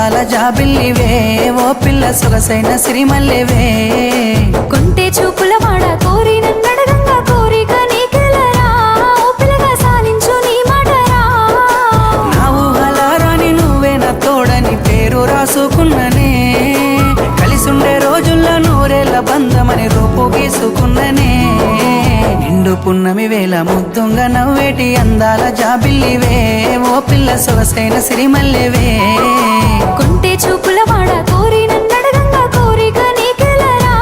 అందాల జాబిల్లివే ఓ పిల్ల సొగసైన సిరిమల్లెవే కొంటే చూపుల వాడ కోరి నన్నడగంగా కోరిక నీకెలరా ఓ పిల్లగా సాలించు నీ మాటరా నా ఊహలారాని నువ్వే నా తోడని పేరు రాసుకున్ననే కలిసుండే రోజుల్లో నూరేళ్ల బంధమని రూపు గీసుకున్ననే నిండు పున్నమి వేళ ముద్దుంగా నవ్వేటి అందాల జాబిల్లివే ఓ పిల్ల సొగసైన సిరిమల్లెవే కొంటే చూపుల వాడ కోరి నన్నడగంగా కోరిక నీకెలరా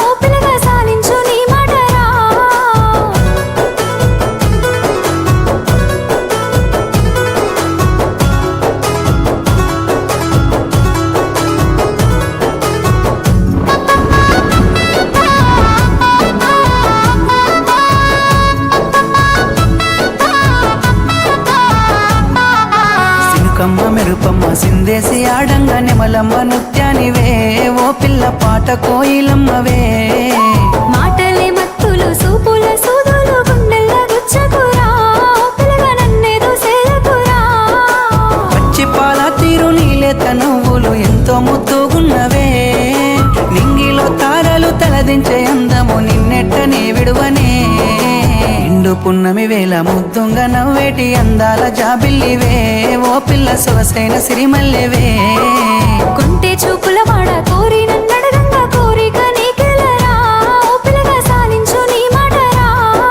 ఓ పిల్లగా సాలించు నీ మాటరా సినుకమ్మ మెరుపమ్మ సిందేసి ఆడంగా నెమలమ్మ నృత్యానివే ఓ పిల్ల పాట కోయిలమ్మవే మాటలే మత్తులు సూపుల సూదులు గుండెల్ల గుచ్చకురా ఓ పిల్లగా నన్నేదో సేలకురా పచ్చి పాల తీరు నీలేత నువ్వులు ఎంతో ముద్దుగున్నవే నింగిలో తారలు తలదించే అందము నిన్నెట్టనే విడువనే నిండు పున్నమి వేళ ముద్దుంగా నవ్వేటి అందాల జాబిల్లివే ఓ పిల్ల సొగసైన సిరిమల్లెవే కొంటే చూపుల వాడ